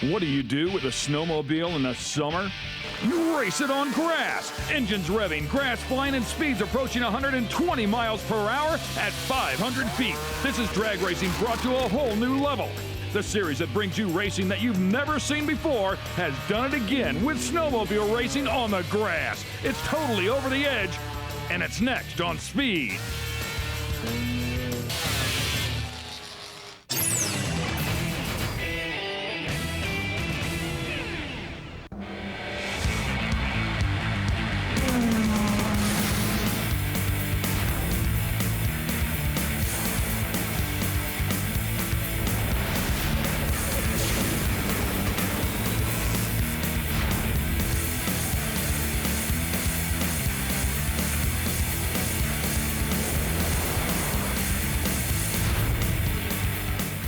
What do you do with a snowmobile in the summer? You race it on grass. Engines revving, grass flying, and speeds approaching 120 miles per hour at 500 feet. This is drag racing brought to a whole new level. The series that brings you racing that you've never seen before has done it again with snowmobile racing on the grass. It's totally over the edge, and it's next on Speed.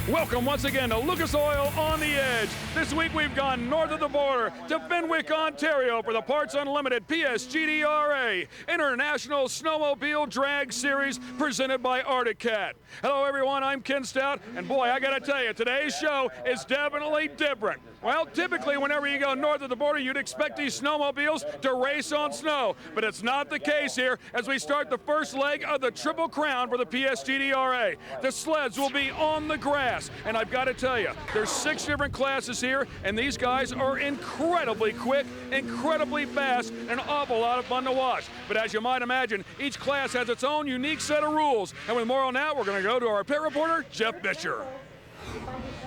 Welcome once again to Lucas Oil on the Edge. This week we've gone north of the border to Fenwick, Ontario for the Parts Unlimited PSGDRA International Snowmobile Drag Series presented by Arctic Cat. Hello everyone, I'm Ken Stout, and boy, I gotta tell you, today's show is definitely different. Well, typically whenever you go north of the border, you'd expect these snowmobiles to race on snow, but it's not the case here as we start the first leg of the Triple Crown for the PSGDRA. The sleds will be on the grass, and I've got to tell you, there's 6 different classes here, and these guys are incredibly quick, incredibly fast, and an awful lot of fun to watch. But as you might imagine, each class has its own unique set of rules, and with more on that, we're going to go to our pit reporter, Jeff Fisher.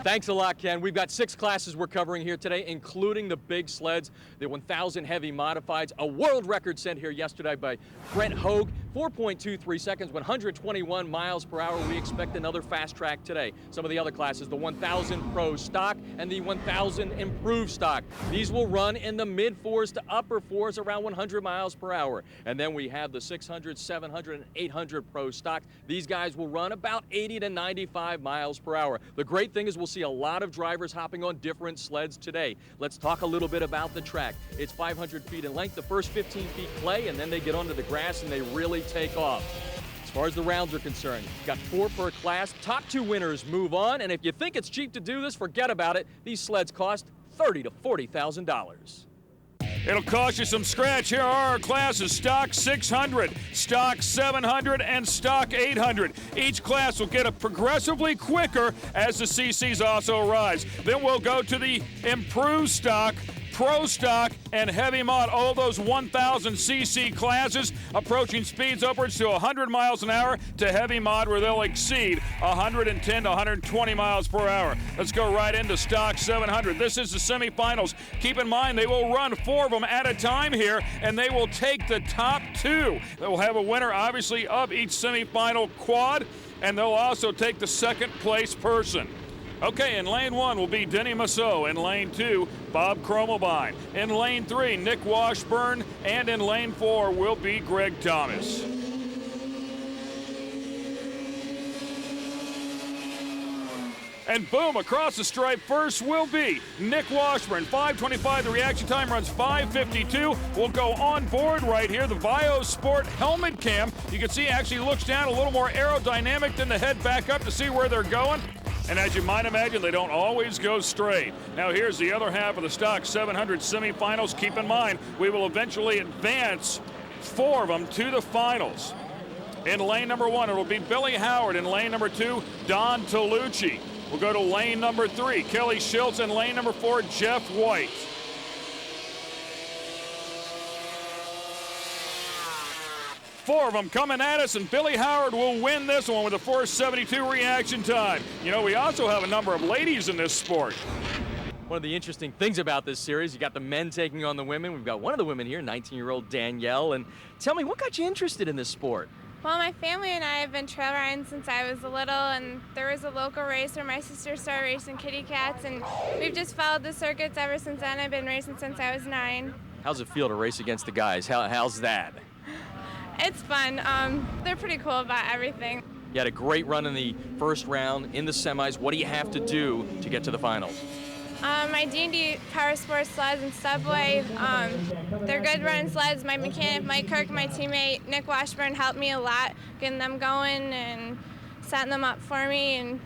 Thanks a lot, Ken. We've got 6 classes we're covering here today, including the big sleds, the 1,000 heavy modifieds, a world record set here yesterday by Brent Hogue, 4.23 seconds, 121 miles per hour. We expect another fast track today. Some of the other classes, the 1,000 Pro Stock and the 1,000 Improved Stock. These will run in the mid-4s to upper 4s, around 100 miles per hour. And then we have the 600, 700, and 800 Pro Stock. These guys will run about 80 to 95 miles per hour. The great thing is we'll see a lot of drivers hopping on different sleds today. Let's talk a little bit about the track. It's 500 feet in length, the first 15 feet clay, and then they get onto the grass and they really take off. As far as the rounds are concerned, you've got 4 per class. Top 2 winners move on, and if you think it's cheap to do this, forget about it. These sleds cost $30,000 to $40,000. It'll cost you some scratch. Here are our classes: Stock 600, Stock 700, and Stock 800. Each class will get progressively quicker as the CCs also rise. Then we'll go to the Improved Stock, Pro Stock, and Heavy Mod, all those 1,000 cc classes approaching speeds upwards to 100 miles an hour, to Heavy Mod where they'll exceed 110 to 120 miles per hour. Let's go right into Stock 700. This is the semifinals. Keep in mind they will run 4 of them at a time here, and they will take the top 2. They will have a winner, obviously, of each semifinal quad, and they'll also take the second place person. Okay, in lane 1 will be Denny Massot. In lane 2, Bob Cromelbein. In lane 3, Nick Washburn. And in lane 4 will be Greg Thomas. And boom, across the stripe, first will be Nick Washburn. 5:25, the reaction time runs 5:52. We'll go on board right here, the Vio Sport helmet cam. You can see actually looks down, a little more aerodynamic than the head back up to see where they're going. And as you might imagine, they don't always go straight. Now here's the other half of the Stock 700 semifinals. Keep in mind, we will eventually advance 4 of them to the finals. In lane number 1, it'll be Billy Howard. In lane number 2, Don Tolucci. We'll go to lane number 3, Kelly Schultz. In lane number 4, Jeff White. Four of them coming at us, and Billy Howard will win this one with a 4:72 reaction time. You know, we also have a number of ladies in this sport. One of the interesting things about this series, you got the men taking on the women. We've got one of the women here, 19-year-old Danielle. And tell me, what got you interested in this sport? Well, my family and I have been trail riding since I was little, and there was a local race where my sister started racing kitty cats, and we've just followed the circuits ever since then. I've been racing since I was 9. How's it feel to race against the guys? How's that? It's fun. They're pretty cool about everything. You had a great run in the first round in the semis. What do you have to do to get to the finals? My D&D Power Sports sleds and Subway, they're good running sleds. My mechanic, Mike Kirk, my teammate, Nick Washburn, helped me a lot getting them going and setting them up for me. And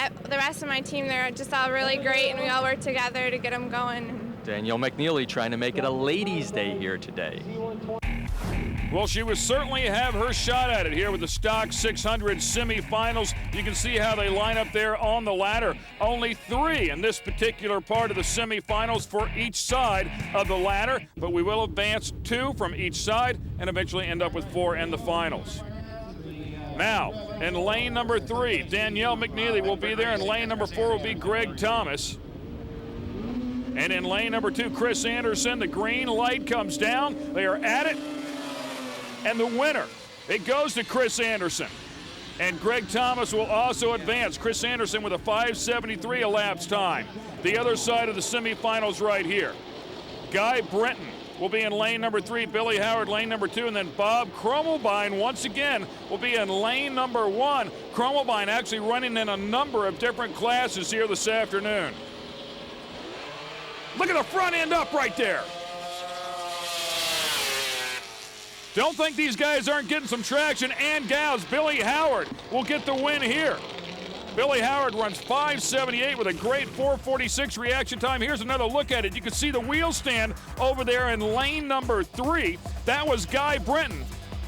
the rest of my team, they're just all really great, and we all work together to get them going. Danielle McNeely trying to make it a ladies' day here today. Well, she will certainly have her shot at it here with the Stock 600 semifinals. You can see how they line up there on the ladder. Only 3 in this particular part of the semifinals for each side of the ladder, but we will advance 2 from each side and eventually end up with 4 in the finals. Now, in lane number 3, Danielle McNeely will be there. In lane number 4 will be Greg Thomas. And in lane number 2, Chris Anderson. The green light comes down. They are at it. And the winner, it goes to Chris Anderson. And Greg Thomas will also advance. Chris Anderson with a 5:73 elapsed time. The other side of the semifinals right here. Guy Brenton will be in lane number 3, Billy Howard lane number 2, and then Bob Cromelbein once again will be in lane number 1. Cromelbein actually running in a number of different classes here this afternoon. Look at the front end up right there. Don't think these guys aren't getting some traction, and gals. Billy Howard will get the win here. Billy Howard runs 5:78 with a great 4:46 reaction time. Here's another look at it. You can see the wheel stand over there in lane number 3. That was Guy Brenton,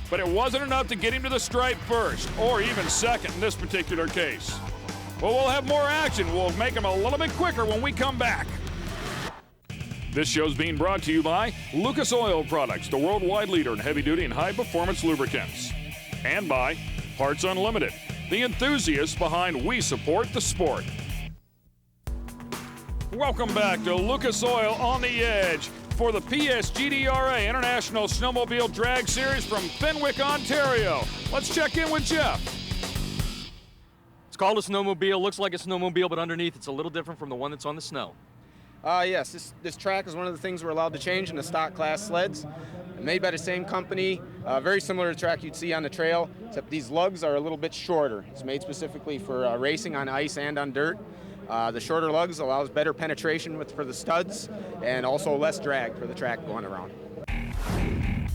but it wasn't enough to get him to the stripe first, or even second in this particular case. Well, we'll have more action. We'll make them a little bit quicker when we come back. This show's being brought to you by Lucas Oil Products, the worldwide leader in heavy-duty and high-performance lubricants. And by Parts Unlimited, the enthusiasts behind We Support the Sport. Welcome back to Lucas Oil on the Edge for the PSGDRA International Snowmobile Drag Series from Fenwick, Ontario. Let's check in with Jeff. It's called a snowmobile, looks like a snowmobile, but underneath it's a little different from the one that's on the snow. Yes, this track is one of the things we're allowed to change in the stock class sleds. Made by the same company, very similar to the track you'd see on the trail, except these lugs are a little bit shorter. It's made specifically for racing on ice and on dirt. The shorter lugs allows better penetration for the studs and also less drag for the track going around.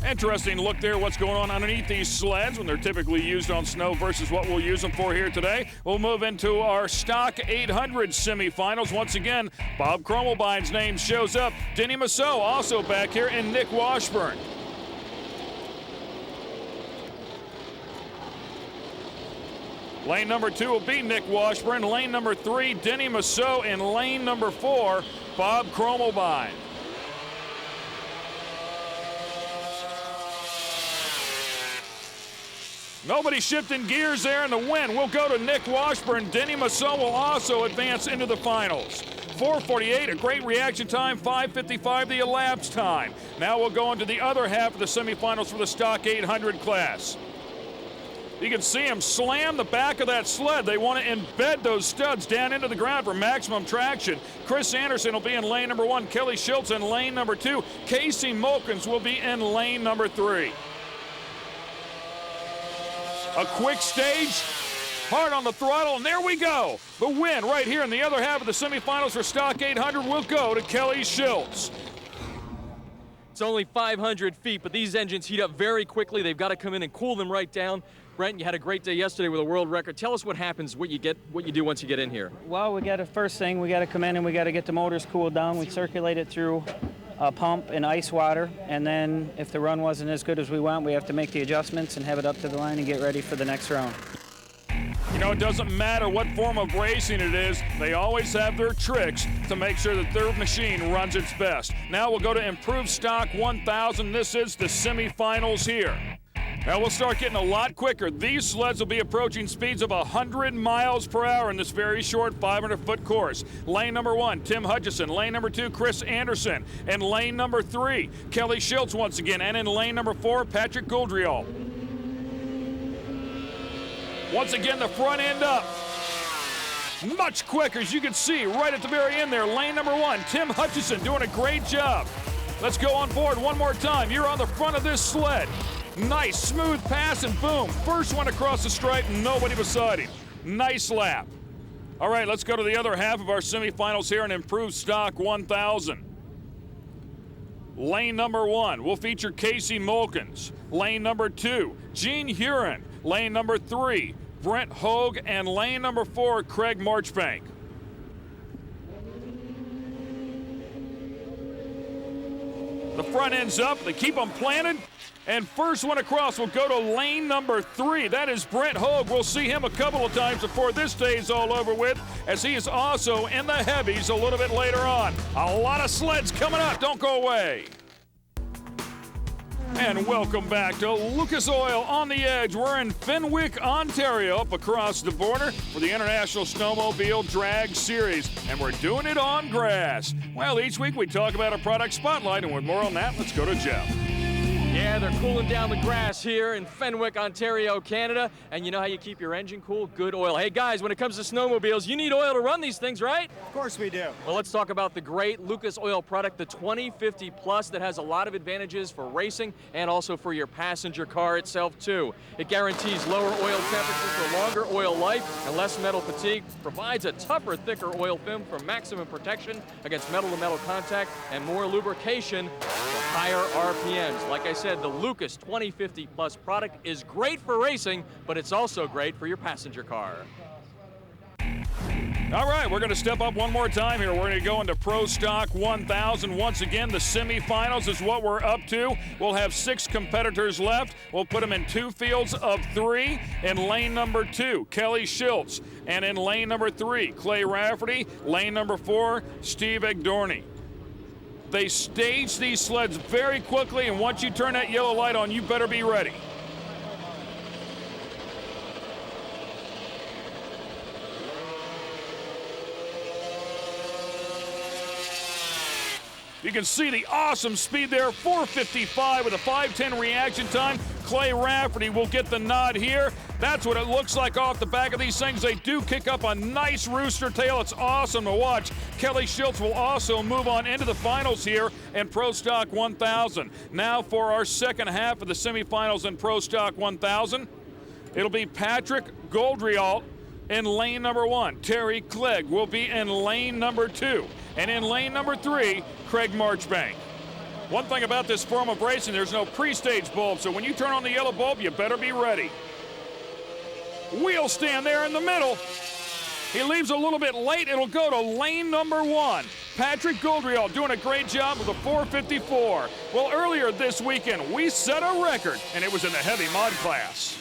Interesting look there, what's going on underneath these sleds when they're typically used on snow versus what we'll use them for here today. We'll move into our Stock 800 semifinals. Once again, Bob Cromelbein's name shows up. Denny Massot also back here, and Nick Washburn. Lane number 2 will be Nick Washburn. Lane number 3, Denny Massot. And lane number 4, Bob Cromelbein. Nobody shifting gears there in the win. We'll go to Nick Washburn. Denny Massot will also advance into the finals. 4:48, a great reaction time, 5:55 the elapsed time. Now we'll go into the other half of the semifinals for the Stock 800 class. You can see him slam the back of that sled. They want to embed those studs down into the ground for maximum traction. Chris Anderson will be in lane number 1. Kelly Schultz in lane number 2. Casey Mulkins will be in lane number 3. A quick stage, hard on the throttle, and there we go. The win right here in the other half of the semifinals for Stock 800 will go to Kelly Schultz. It's only 500 feet, but these engines heat up very quickly. They've got to come in and cool them right down. Brent, you had a great day yesterday with a world record. Tell us what happens, what you do once you get in here. Well, we got to first thing, we got to come in and we got to get the motors cooled down. We circulate it through a pump and ice water, and then if the run wasn't as good as we want, we have to make the adjustments and have it up to the line and get ready for the next round. You know, it doesn't matter what form of racing it is, they always have their tricks to make sure that their machine runs its best. Now we'll go to Improved Stock 1000. This is the semifinals here. Now we'll start getting a lot quicker. These sleds will be approaching speeds of 100 miles per hour in this very short 500-foot course. Lane number 1, Tim Hutchison. Lane number 2, Chris Anderson. And lane number 3, Kelly Schultz once again. And in lane number 4, Patrick Gouldriol. Once again, the front end up. Much quicker, as you can see right at the very end there. Lane number 1, Tim Hutchison doing a great job. Let's go on board one more time. You're on the front of this sled. Nice, smooth pass, and boom. First one across the stripe, nobody beside him. Nice lap. All right, let's go to the other half of our semifinals here in Improved Stock 1000. Lane number 1 will feature Casey Mulkins. Lane number 2, Gene Huron. Lane number 3, Brent Hogue, and lane number 4, Craig Marchbank. The front end's up, they keep them planted, and first one across will go to lane number 3. That is Brent Hogue. We'll see him a couple of times before this day's all over with, as he is also in the heavies a little bit later on. A lot of sleds coming up, don't go away. And welcome back to Lucas Oil on the Edge. We're in Fenwick, Ontario, up across the border for the International Snowmobile Drag Series. And we're doing it on grass. Well, each week we talk about a product spotlight, and with more on that, let's go to Jeff. Yeah, they're cooling down the grass here in Fenwick, Ontario, Canada. And you know how you keep your engine cool? Good oil. Hey guys, when it comes to snowmobiles, you need oil to run these things, right? Of course we do. Well, let's talk about the great Lucas Oil product, the 2050 Plus, that has a lot of advantages for racing and also for your passenger car itself too. It guarantees lower oil temperatures for longer oil life and less metal fatigue, provides a tougher, thicker oil film for maximum protection against metal-to-metal contact, and more lubrication for higher RPMs. Like I said, the Lucas 2050 Plus product is great for racing, but it's also great for your passenger car. All right, we're going to step up one more time here. We're going to go into Pro Stock 1000. Once again, the semifinals is what we're up to. We'll have 6 competitors left. We'll put them in 2 fields of 3. In lane number 2, Kelly Schultz. And in lane number 3, Clay Rafferty. Lane number 4, Steve Egdorny. They stage these sleds very quickly, and once you turn that yellow light on, you better be ready. You can see the awesome speed there, 4:55 with a 5:10 reaction time. Clay Rafferty will get the nod here. That's what it looks like off the back of these things. They do kick up a nice rooster tail. It's awesome to watch. Kelly Schultz will also move on into the finals here in Pro Stock 1000. Now for our second half of the semifinals in Pro Stock 1000, it'll be Patrick Goldrialt in lane number 1. Terry Clegg will be in lane number 2. And in lane number 3, Craig Marchbank. One thing about this form of racing, there's no pre-stage bulb, so when you turn on the yellow bulb, you better be ready. Wheel stand there in the middle. He leaves a little bit late. It'll go to lane number 1. Patrick Goldrialt doing a great job with a 4:54. Well, earlier this weekend, we set a record, and it was in the heavy mod class.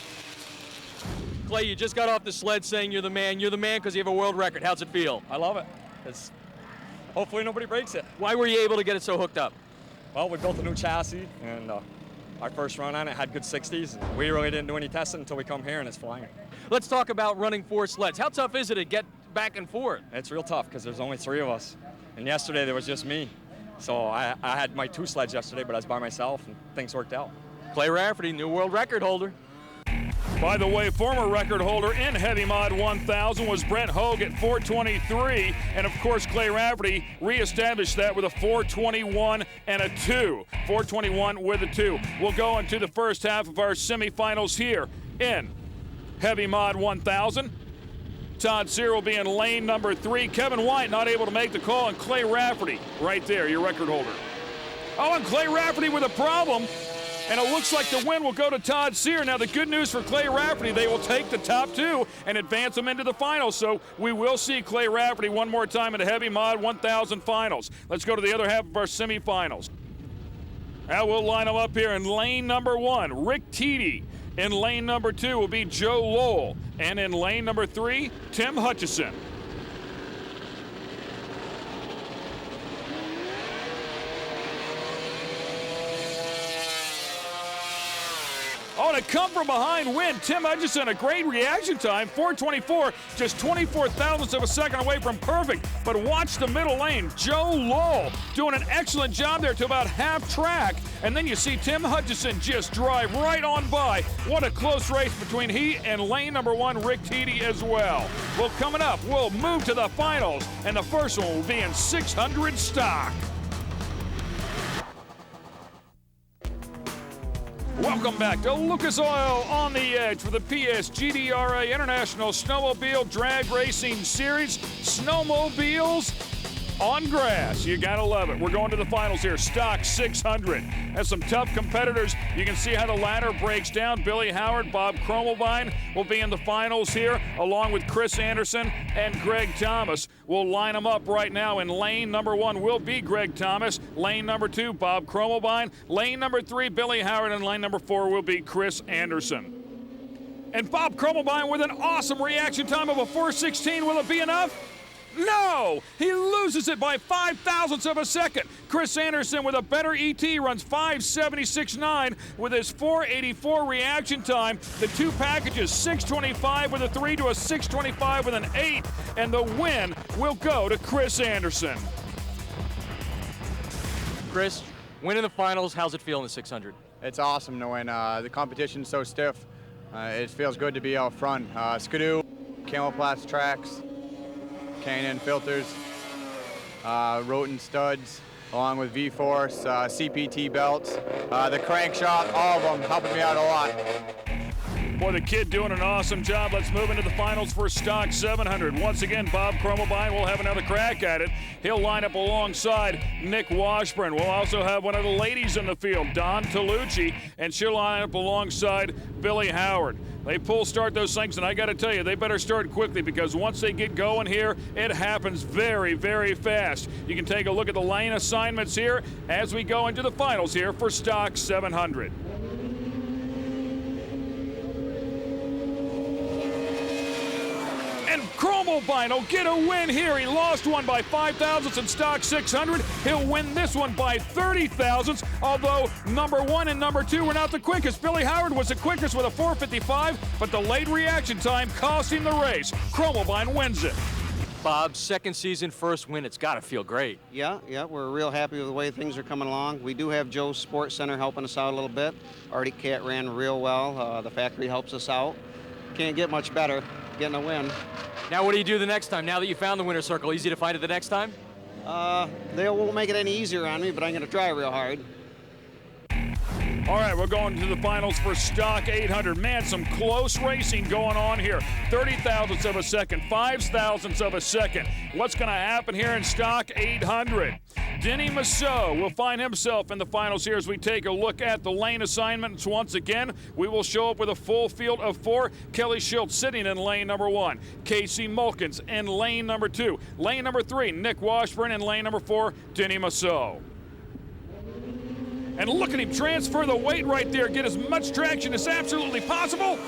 Clay, you just got off the sled saying you're the man. You're the man because you have a world record. How's it feel? I love it. Hopefully nobody breaks it. Why were you able to get it so hooked up? Well, we built a new chassis, and our first run on it had good 60s. We really didn't do any testing until we come here, and it's flying. Let's talk about running 4 sleds. How tough is it to get back and forth? It's real tough because there's only 3 of us. And yesterday there was just me. So I had my 2 sleds yesterday, but I was by myself, and things worked out. Clay Rafferty, new world record holder. By the way, former record holder in Heavy Mod 1000 was Brent Hogue at 4:23, and of course Clay Rafferty reestablished that with a 4:21 and a 2. 4:21 with a 2. We'll go into the first half of our semifinals here in Heavy Mod 1000. Todd Sear will be in lane number 3. Kevin White not able to make the call, and Clay Rafferty right there, your record holder. Oh, and Clay Rafferty with a problem. And it looks like the win will go to Todd Sear. Now, the good news for Clay Rafferty, they will take the top 2 and advance them into the finals. So we will see Clay Rafferty one more time in the Heavy Mod 1000 finals. Let's go to the other half of our semifinals. Now we'll line them up here in lane number 1, Rick Teedy. In lane number 2 will be Joe Lowell. And in lane number 3, Tim Hutchison. Oh, and a come-from-behind win. Tim Hutchison, a great reaction time, 4:24, just 24 thousandths of a second away from perfect. But watch the middle lane. Joe Lowell doing an excellent job there to about half track. And then you see Tim Hutchison just drive right on by. What a close race between he and lane number 1, Rick Teedy, as well. Well, coming up, we'll move to the finals, and the first one will be in 600 stock. Welcome back to Lucas Oil on the Edge for the PSGDRA International Snowmobile Drag Racing Series. Snowmobiles On grass, you gotta love it. We're going to the finals here. Stock 600. Has some tough competitors. You can see how the ladder breaks down. Billy Howard, Bob Cromelbein will be in the finals here, along with Chris Anderson and Greg Thomas. We'll line them up right now. In lane number 1 will be Greg Thomas. Lane number 2, Bob Cromelbein. Lane number 3, Billy Howard. And lane number 4 will be Chris Anderson. And Bob Cromelbein with an awesome reaction time of a 4:16. Will it be enough? No! He loses it by 0.05 of a second. Chris Anderson with a better ET runs 5:76.9 with his 4:84 reaction time. The two packages, 6:25 with a 3 to a 6:25 with an 8, and the win will go to Chris Anderson. Chris, winning the finals, how's it feel in the 600? It's awesome to win. The competition's so stiff. It feels good to be out front. Skidoo, Camoplast tracks, K&N filters, Roten studs, along with V-Force, CPT belts, the crankshaft, all of them helping me out a lot. Boy, the kid doing an awesome job. Let's move into the finals for Stock 700. Once again, Bob Cromelbein will have another crack at it. He'll line up alongside Nick Washburn. We'll also have one of the ladies in the field, Don Tolucci, and she'll line up alongside Billy Howard. They pull start those things, and I got to tell you, they better start quickly because once they get going here, it happens very, very fast. You can take a look at the lane assignments here as we go into the finals here for Stock 700. And Cromelbein will get a win here. He lost one by 0.05 in Stock 600. He'll win this one by 30,000, although number 1 and number 2 were not the quickest. Billy Howard was the quickest with a 4:55, but the late reaction time cost him the race. Cromelbein wins it. Bob, second season, first win. It's got to feel great. Yeah, we're real happy with the way things are coming along. We do have Joe's Sports Center helping us out a little bit. Arctic Cat ran real well. The factory helps us out. Can't get much better, getting a win. Now what do you do the next time? Now that you found the winner's circle, easy to find it the next time? They won't make it any easier on me, but I'm going to try real hard. All right, we're going to the finals for Stock 800. Man, some close racing going on here. 30,000ths of a second, 5,000ths of a second. What's going to happen here in Stock 800? Denny Massot will find himself in the finals here as we take a look at the lane assignments once again. We will show up with a full field of 4. Kelly Schultz sitting in lane number 1. Casey Mulkins in lane number 2. Lane number 3, Nick Washburn. In lane number 4, Denny Massot. And look at him transfer the weight right there, get as much traction as absolutely possible.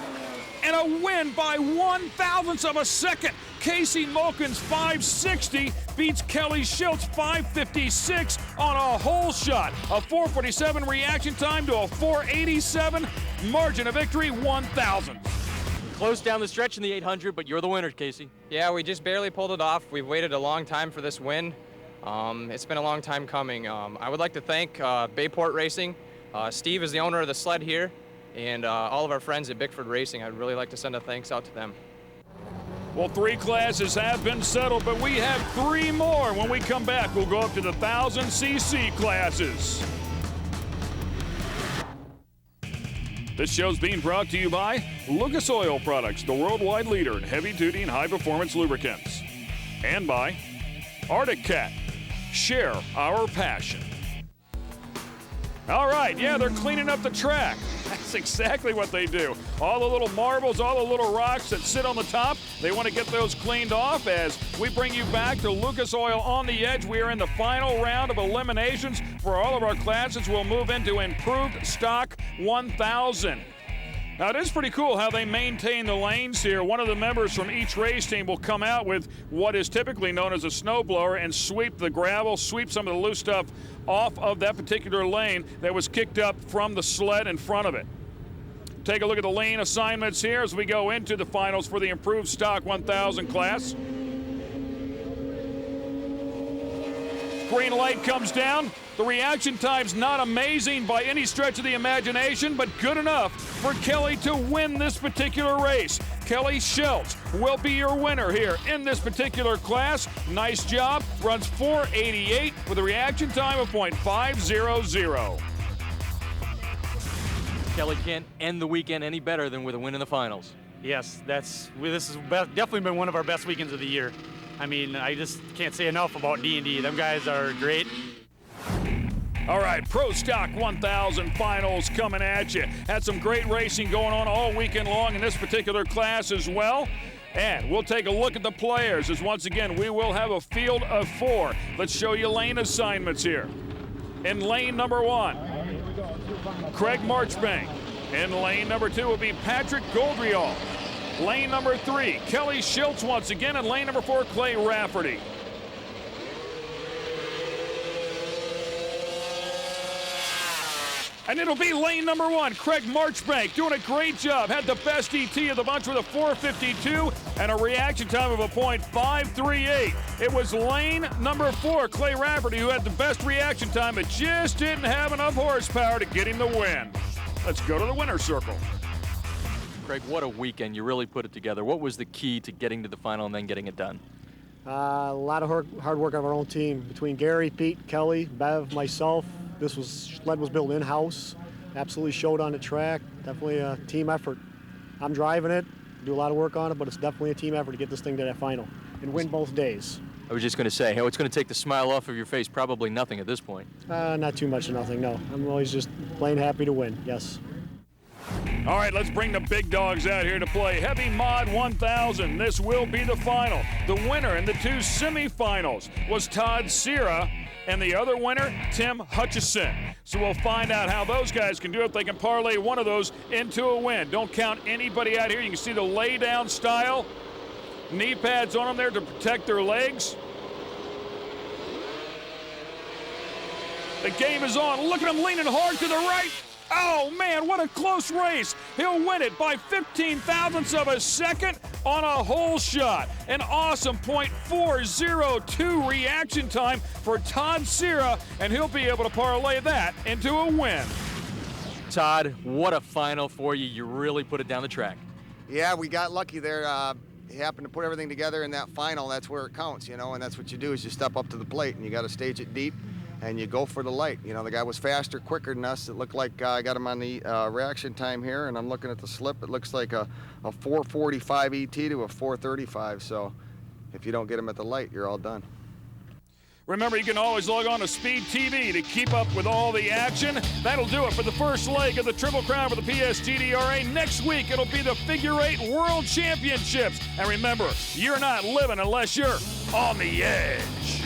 And a win by 1,000ths of a second. Casey Mulkins 560 beats Kelly Schultz 556 on a whole shot. A 447 reaction time to a 487. Margin of victory 1,000. Close down the stretch in the 800, but you're the winner, Casey. Yeah, we just barely pulled it off. We've waited a long time for this win. It's been a long time coming. I would like to thank Bayport Racing. Steve is the owner of the sled here, and all of our friends at Bickford Racing. I'd really like to send a thanks out to them. Well, 3 classes have been settled, but we have 3 more. When we come back, we'll go up to the 1,000cc classes. This show's being brought to you by Lucas Oil Products, the worldwide leader in heavy-duty and high-performance lubricants. And by Arctic Cat. Share our passion. All right, yeah, they're cleaning up the track. That's exactly what they do. All the little marbles, all the little rocks that sit on the top, they want to get those cleaned off. As we bring you back to Lucas Oil on the Edge, we are in the final round of eliminations for all of our classes. We'll move into Improved Stock 1000. Now, it is pretty cool how they maintain the lanes here. One of the members from each race team will come out with what is typically known as a snowblower and sweep the gravel, sweep some of the loose stuff off of that particular lane that was kicked up from the sled in front of it. Take a look at the lane assignments here as we go into the finals for the Improved Stock 1000 class. Green light comes down. The reaction time's not amazing by any stretch of the imagination, but good enough for Kelly to win this particular race. Kelly Schultz will be your winner here in this particular class. Nice job. Runs 4:88 with a reaction time of .500. Kelly can't end the weekend any better than with a win in the finals. Yes, this has definitely been one of our best weekends of the year. I mean, I just can't say enough about D&D. Them guys are great. All right, Pro Stock 1000 finals coming at you. Had some great racing going on all weekend long in this particular class as well. And we'll take a look at the players as once again we will have a field of 4. Let's show you lane assignments here. In lane number 1, Craig Marchbank. In lane number 2 will be Patrick Goldrial. Lane number 3, Kelly Schiltz once again. And lane number 4, Clay Rafferty. And it'll be lane number 1, Craig Marchbank, doing a great job. Had the best ET of the bunch with a 4:52 and a reaction time of a .538. It was lane number 4, Clay Rafferty, who had the best reaction time, but just didn't have enough horsepower to get him the win. Let's go to the winner's circle. Craig, what a weekend. You really put it together. What was the key to getting to the final and then getting it done? A lot of hard work of our own team between Gary, Pete, Kelly, Bev, myself. This sled was built in-house. Absolutely showed on the track. Definitely a team effort. I'm driving it, do a lot of work on it, but it's definitely a team effort to get this thing to that final and win both days. I was just going to say, hey, it's going to take the smile off of your face. Probably nothing at this point. Not too much of nothing, no. I'm always just plain happy to win, yes. All right, let's bring the big dogs out here to play Heavy Mod 1000. This will be the final. The winner in the 2 semifinals was Todd Sierra, and the other winner, Tim Hutchison. So we'll find out how those guys can do it. They can parlay one of those into a win. Don't count anybody out here. You can see the lay-down style. Knee pads on them there to protect their legs. The game is on. Look at him leaning hard to the right. Oh, man, what a close race. He'll win it by 15 thousandths of a second on a hole shot. An awesome .402 reaction time for Todd Sierra, and he'll be able to parlay that into a win. Todd, what a final for you. You really put it down the track. Yeah, we got lucky there. He happened to put everything together in that final. That's where it counts, and that's what you do is you step up to the plate, and you got to stage it deep. And you go for the light. The guy was faster, quicker than us. It looked like I got him on the reaction time here, and I'm looking at the slip. It looks like a 4:45 ET to a 4:35. So if you don't get him at the light, you're all done. Remember, you can always log on to Speed TV to keep up with all the action. That'll do it for the first leg of the Triple Crown for the PSGDRA. Next week, it'll be the Figure 8 World Championships. And remember, you're not living unless you're on the edge.